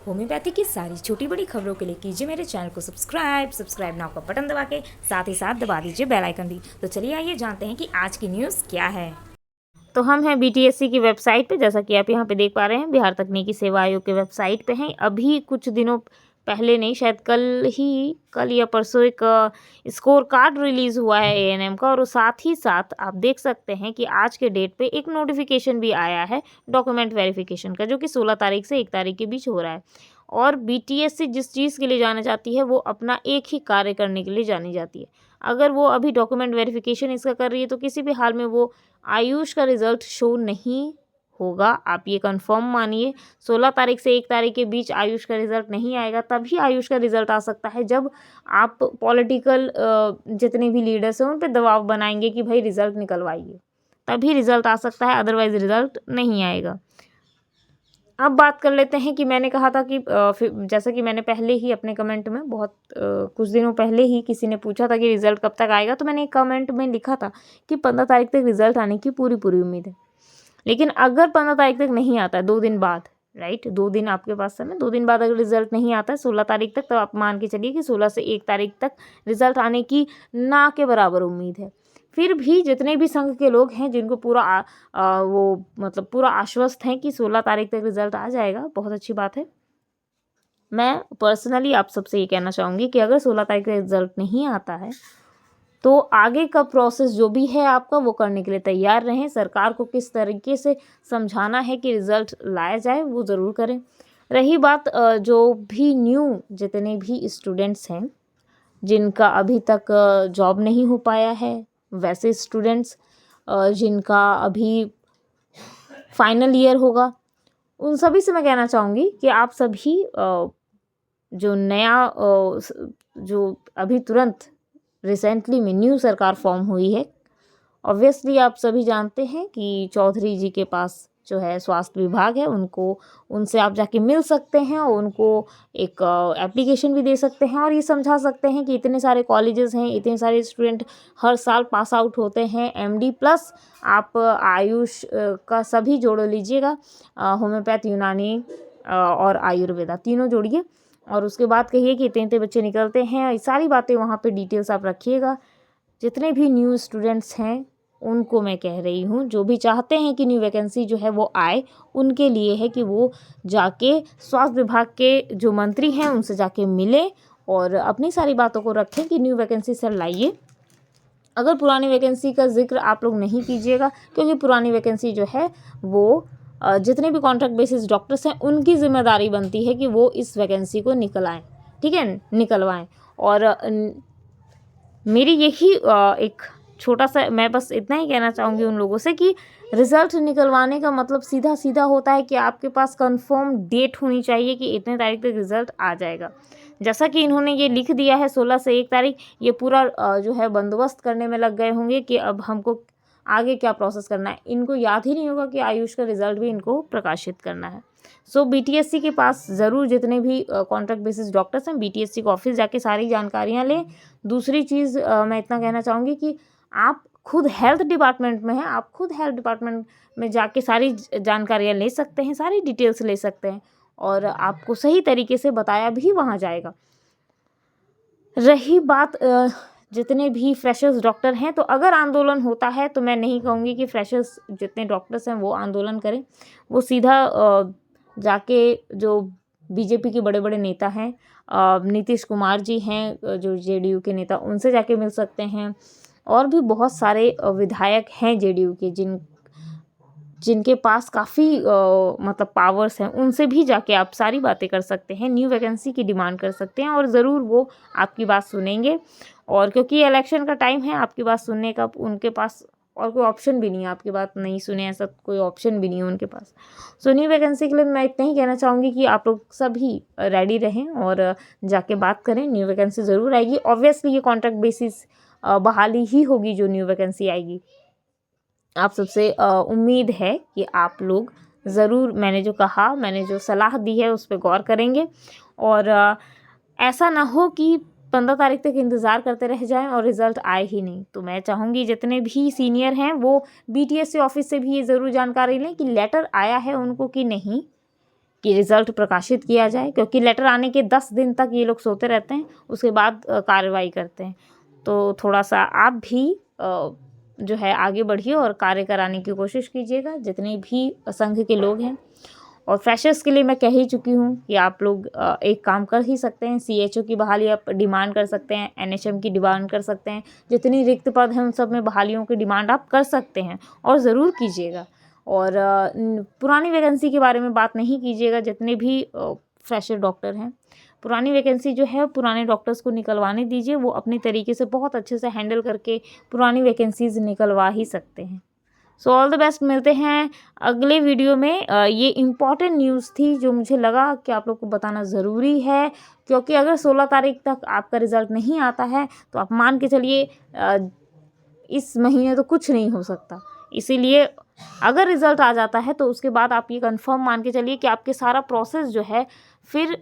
Homeopathy की सारी छोटी बड़ी खबरों के लिए कीजिए मेरे चैनल को सब्सक्राइब नाउ का बटन दबा के साथ ही साथ दबा दीजिए बेल आइकन भी। तो चलिए आइए जानते हैं कि आज की न्यूज़ क्या है। तो हम हैं बीटीएससी की वेबसाइट पे, जैसा कि आप यहाँ पे देख पा रहे हैं, बिहार तकनीकी सेवा आयोग के वेबसाइट पे हैं। अभी कुछ दिनों पहले नहीं, शायद कल या परसों एक स्कोर कार्ड रिलीज़ हुआ है एएनएम का, और साथ ही साथ आप देख सकते हैं कि आज के डेट पे एक नोटिफिकेशन भी आया है डॉक्यूमेंट वेरिफिकेशन का, जो कि 16 तारीख से 1 तारीख के बीच हो रहा है। और बीटीएससी जिस चीज़ के लिए जाना चाहती है वो अपना एक ही कार्य करने के लिए जानी जाती है। अगर वो अभी डॉक्यूमेंट वेरिफिकेशन इसका कर रही है तो किसी भी हाल में वो आयुष का रिजल्ट शो नहीं होगा। आप ये कंफर्म मानिए, 16 तारीख से 1 तारीख के बीच आयुष का रिजल्ट नहीं आएगा। तभी आयुष का रिजल्ट आ सकता है जब आप पॉलिटिकल जितने भी लीडर्स हैं उन पर दबाव बनाएंगे कि भाई रिजल्ट निकलवाइए, तभी रिजल्ट आ सकता है, अदरवाइज रिजल्ट नहीं आएगा। अब बात कर लेते हैं कि मैंने कहा था कि जैसा कि मैंने पहले ही अपने कमेंट में बहुत कुछ दिनों पहले ही किसी ने पूछा था कि रिज़ल्ट कब तक आएगा, तो मैंने एक कमेंट में लिखा था कि 15 तारीख तक रिज़ल्ट आने की पूरी उम्मीद है। लेकिन अगर 15 तारीख तक नहीं आता है, 2 दिन बाद, राइट, 2 दिन आपके पास समय, 2 दिन बाद अगर रिजल्ट नहीं आता है 16 तारीख तक, तो आप मान के चलिए कि 16 से 1 तारीख तक रिजल्ट आने की ना के बराबर उम्मीद है। फिर भी जितने भी संघ के लोग हैं जिनको पूरा आश्वस्त हैं कि 16 तारीख तक रिजल्ट आ जाएगा, बहुत अच्छी बात है। मैं पर्सनली आप सबसे ये कहना चाहूँगी कि अगर 16 तारीख तक रिजल्ट नहीं आता है तो आगे का प्रोसेस जो भी है आपका वो करने के लिए तैयार रहें। सरकार को किस तरीके से समझाना है कि रिज़ल्ट लाया जाए वो ज़रूर करें। रही बात जो भी जितने भी स्टूडेंट्स हैं जिनका अभी तक जॉब नहीं हो पाया है, वैसे स्टूडेंट्स जिनका अभी फाइनल ईयर होगा, उन सभी से मैं कहना चाहूँगी कि आप सभी जो अभी तुरंत रिसेंटली में न्यू सरकार फॉर्म हुई है, ऑब्वियसली आप सभी जानते हैं कि चौधरी जी के पास जो है स्वास्थ्य विभाग है, उनसे आप जाके मिल सकते हैं और उनको एक एप्लीकेशन भी दे सकते हैं और ये समझा सकते हैं कि इतने सारे कॉलेजेस हैं, इतने सारे स्टूडेंट हर साल पास आउट होते हैं। एमडी प्लस आप आयुष का सभी जोड़ लीजिएगा, होम्योपैथ, यूनानी और आयुर्वेदा तीनों जोड़िए, और उसके बाद कहिए कि इतने इतने बच्चे निकलते हैं। सारी बातें वहाँ पे डिटेल्स आप रखिएगा। जितने भी न्यू स्टूडेंट्स हैं उनको मैं कह रही हूँ, जो भी चाहते हैं कि न्यू वैकेंसी जो है वो आए, उनके लिए है कि वो जाके स्वास्थ्य विभाग के जो मंत्री हैं उनसे जाके मिले और अपनी सारी बातों को रखें कि न्यू वैकेंसी सर लाइए। अगर पुरानी वैकेंसी का जिक्र आप लोग नहीं कीजिएगा, क्योंकि पुरानी वैकेंसी जो है वो जितने भी कॉन्ट्रैक्ट बेसिस डॉक्टर्स हैं उनकी जिम्मेदारी बनती है कि वो इस वैकेंसी को निकलाएं, ठीक है, निकलवाएं। और मेरी यही एक छोटा सा, मैं बस इतना ही कहना चाहूँगी उन लोगों से कि रिज़ल्ट निकलवाने का मतलब सीधा सीधा होता है कि आपके पास कंफर्म डेट होनी चाहिए कि इतने तारीख तक रिज़ल्ट आ जाएगा। जैसा कि इन्होंने ये लिख दिया है 16 से 1 तारीख, ये पूरा जो है बंदोबस्त करने में लग गए होंगे कि अब हमको आगे क्या प्रोसेस करना है। इनको याद ही नहीं होगा कि आयुष का रिज़ल्ट भी इनको प्रकाशित करना है। सो बीटीएससी के पास ज़रूर जितने भी कॉन्ट्रैक्ट बेसिस डॉक्टर्स हैं, बीटीएससी के ऑफिस जाके सारी जानकारियाँ लें। दूसरी चीज़ मैं इतना कहना चाहूँगी कि आप खुद हेल्थ डिपार्टमेंट में हैं, आप खुद हेल्थ डिपार्टमेंट में जाके सारी जानकारियाँ ले सकते हैं, सारी डिटेल्स ले सकते हैं और आपको सही तरीके से बताया भी वहाँ जाएगा। रही बात जितने भी फ्रेशर्स डॉक्टर हैं, तो अगर आंदोलन होता है तो मैं नहीं कहूँगी कि फ्रेशर्स जितने डॉक्टर्स हैं वो आंदोलन करें। वो सीधा जाके जो बीजेपी के बड़े बड़े नेता हैं, नीतीश कुमार जी हैं जो जेडीयू के नेता, उनसे जाके मिल सकते हैं। और भी बहुत सारे विधायक हैं जेडीयू के जिनके पास काफ़ी मतलब पावर्स हैं, उनसे भी जाके आप सारी बातें कर सकते हैं, न्यू वैकेंसी की डिमांड कर सकते हैं और ज़रूर वो आपकी बात सुनेंगे। और क्योंकि इलेक्शन का टाइम है, आपकी बात सुनने का उनके पास और कोई ऑप्शन भी नहीं है, आपकी बात नहीं सुने ऐसा कोई ऑप्शन भी नहीं है उनके पास। सो न्यू वैकेंसी के लिए मैं इतना ही कहना चाहूँगी कि आप लोग सभी रेडी रहें और जाके बात करें। न्यू वैकेंसी ज़रूर आएगी। ऑब्वियसली ये कॉन्ट्रैक्ट बेसिस बहाली ही होगी जो न्यू वैकेंसी आएगी। आप सबसे उम्मीद है कि आप लोग ज़रूर मैंने जो कहा, मैंने जो सलाह दी है उस पर गौर करेंगे और ऐसा ना हो कि 15 तारीख तक इंतज़ार करते रह जाएं और रिज़ल्ट आए ही नहीं। तो मैं चाहूँगी जितने भी सीनियर हैं वो बीटीएससी ऑफिस से भी ये ज़रूर जानकारी लें कि लेटर आया है उनको कि नहीं, कि रिज़ल्ट प्रकाशित किया जाए, क्योंकि लेटर आने के 10 दिन तक ये लोग सोते रहते हैं, उसके बाद कार्रवाई करते हैं। तो थोड़ा सा आप भी जो है आगे बढ़िए और कार्य कराने की कोशिश कीजिएगा, जितने भी संघ के लोग हैं। और फ्रेशर्स के लिए मैं कह ही चुकी हूँ कि आप लोग एक काम कर ही सकते हैं, CHO की बहाली आप डिमांड कर सकते हैं, NHM की डिमांड कर सकते हैं, जितनी रिक्त पद हैं उन सब में बहालियों की डिमांड आप कर सकते हैं और ज़रूर कीजिएगा। और पुरानी वैकेंसी के बारे में बात नहीं कीजिएगा। जितने भी फ्रेशर डॉक्टर हैं, पुरानी वैकेंसी जो है पुराने डॉक्टर्स को निकलवाने दीजिए, वो अपने तरीके से बहुत अच्छे से हैंडल करके पुरानी वैकेंसीज़ निकलवा ही सकते हैं। So all the best. मिलते हैं अगले वीडियो में। ये इम्पॉर्टेंट न्यूज़ थी जो मुझे लगा कि आप लोग को बताना ज़रूरी है, क्योंकि अगर 16 तारीख तक आपका रिज़ल्ट नहीं आता है तो आप मान के चलिए इस महीने तो कुछ नहीं हो सकता। इसीलिए अगर रिज़ल्ट आ जाता है तो उसके बाद आप ये कंफर्म मान के चलिए कि आपके सारा प्रोसेस जो है फिर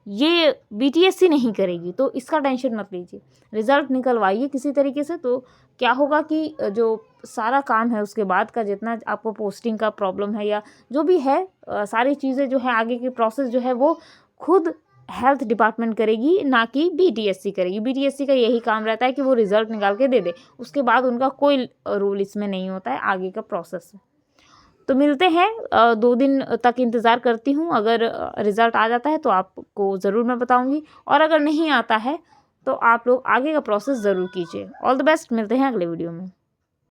ये BTSC नहीं करेगी, तो इसका टेंशन मत लीजिए। रिज़ल्ट निकलवाइए किसी तरीके से, तो क्या होगा कि जो सारा काम है उसके बाद का, जितना आपको पोस्टिंग का प्रॉब्लम है या जो भी है, सारी चीज़ें जो है आगे की प्रोसेस जो है वो खुद हेल्थ डिपार्टमेंट करेगी, ना कि BTSC करेगी। BTSC का यही काम रहता है कि वो रिज़ल्ट निकाल के दे दे, उसके बाद उनका कोई रोल इसमें नहीं होता है आगे का प्रोसेस में। तो मिलते हैं, 2 दिन तक इंतज़ार करती हूँ। अगर रिज़ल्ट आ जाता है तो आपको ज़रूर मैं बताऊँगी, और अगर नहीं आता है तो आप लोग आगे का प्रोसेस ज़रूर कीजिए। All the best. मिलते हैं अगले वीडियो में।